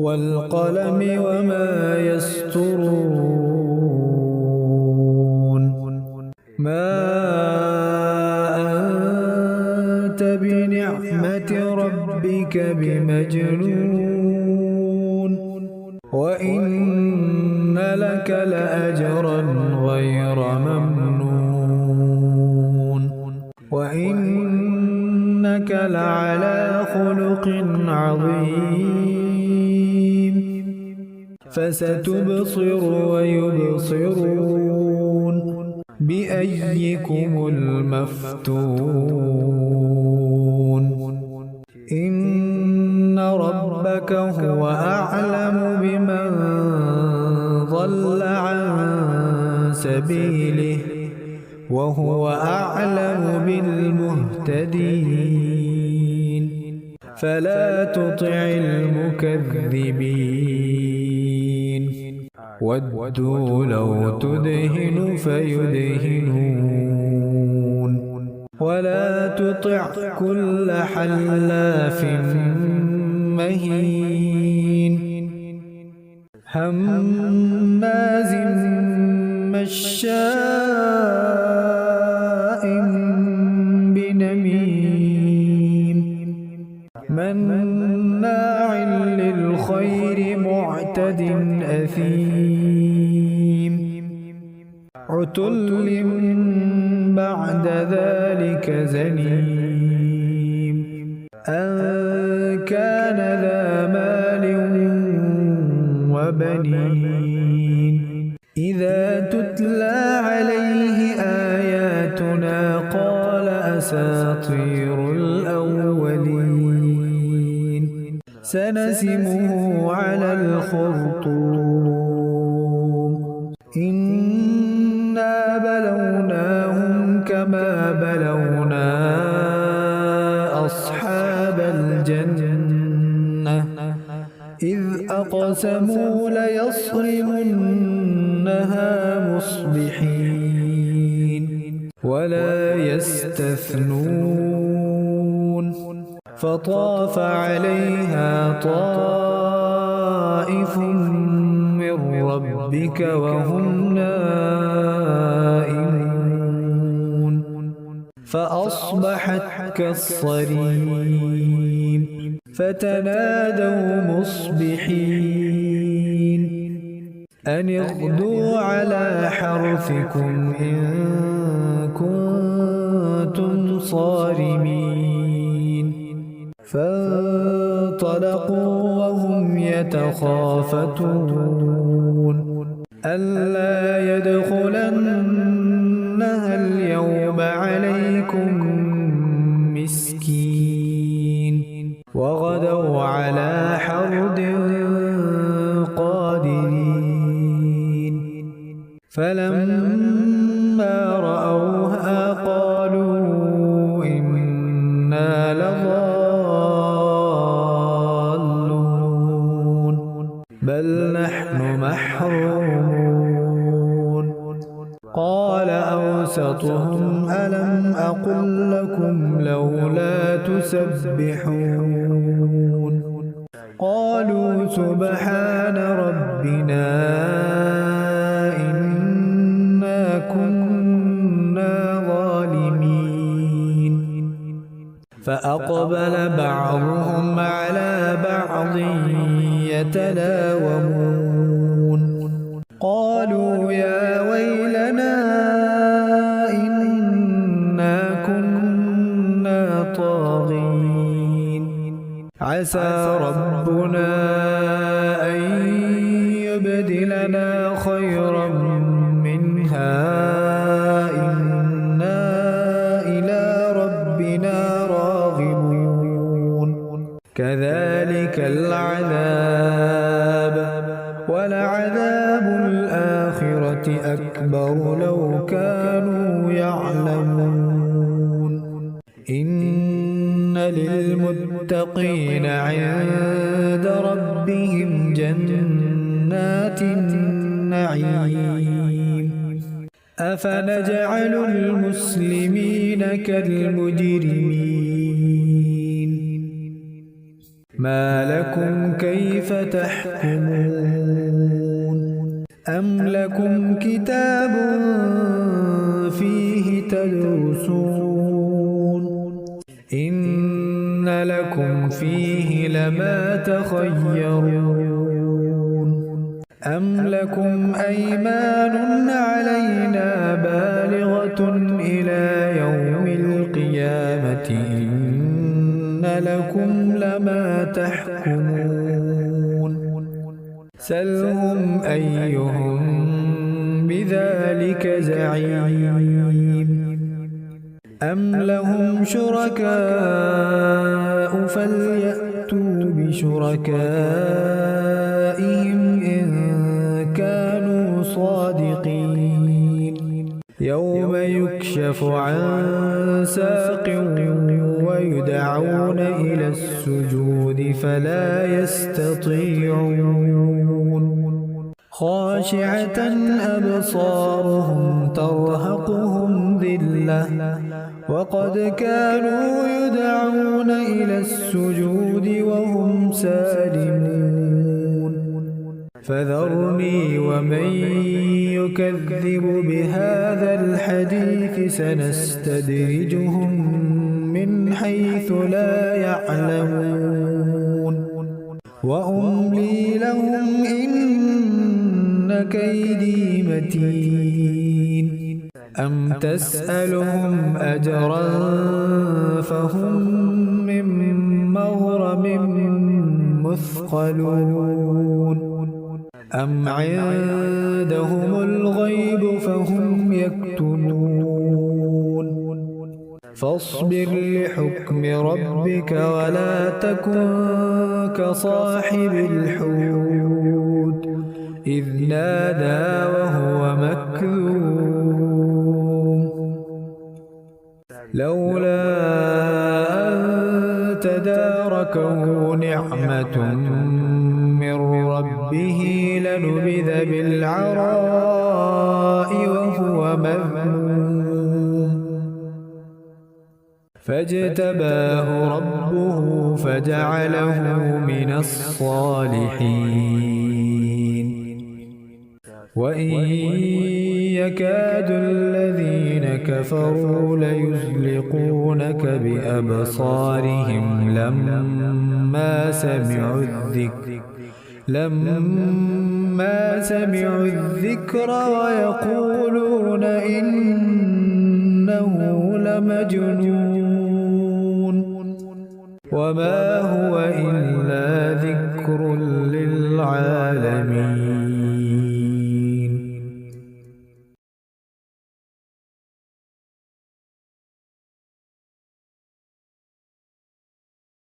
والقلم وما يسطرون ما أنت بنعمة ربك بمجنون وإن لك لأجرا غير ممنون وإنك لعلى خلق عظيم فستبصر ويبصرون بأيكم المفتون إن ربك هو أعلم بمن ضل عن سبيله وهو أعلم بالمهتدين فلا تطع المكذبين ودوا لو تدهن فيدهنون ولا تطع كل حلاف مهين هماز مشاء بنميم مناع للخير معتد أثيم عتل بعد ذلك زنيم أن كان ذا مال وبنين إذا تتلى عليه آياتنا قال أساطير الأولين سنسمه على الخرطوم إنا بلوناهم كما بلونا أصحاب الجنة إذ أقسموا ليصرمنها مصبحين ولا يستثنون فطاف عليها طائف من ربك وهم نائمون فأصبحت كالصريم فتنادوا مصبحين أن اغدوا على حرثكم إن كنتم صارمين فانطلقوا وهم يتخافتون ألا يدخلنها اليوم عليكم مسكين وغدوا على حرد قادرين فلما رأوها قالوا إنا لضالون بل نحن محرومون قال أوسطهم ألم أقل لكم لولا تسبحون قالوا سبحان ربنا إنا كنا ظالمين فأقبل بعضهم على بعض يتلاومون قالوا يا ويلنا إنا كنا طاغين عسى ربنا أن يبدلنا خيرا منها إنا إلى ربنا راغبون كذلك العذاب ولعذاب الآخرة أكبر لو كانوا يعلمون إن للمتقين عند ربهم جنات النعيم أفنجعل المسلمين كالمجرمين ما لكم كيف تحكمون أم لكم كتاب فيه تدرسون إن لكم فيه لما تخيرون أم لكم أيمان علينا بالغة إلى يوم القيامة إن لكم لما تحكمون سلهم أيهم بذلك زعيم أم لهم شركاء فليأتوا بشركائهم إن كانوا صادقين يوم يكشف عن ساق ويدعون إلى السجود فلا يستطيعون خاشعة أبصارهم ترهقهم ذلة وقد كانوا يدعون إلى السجود وهم سالمون فذرني ومن يكذب بهذا الحديث سنستدرجهم من حيث لا يعلمون وأملي لهم إن كيدي متين أم تسألهم أجرا فهم من مغرم مثقلون أم عندهم الغيب فهم يكتبون فاصبر لحكم ربك ولا تكن كصاحب الحوت إذ نادى وهو مكذوب لولا أن تداركه نعمة من ربه لنبذ بالعراء وهو مذموم فاجتباه ربه فجعله من الصالحين وإن يكاد الذين كفروا ليزلقونك بأبصارهم لما سمعوا الذكر ويقولون إنه لمجنون وما هو إلا ذكر للعالمين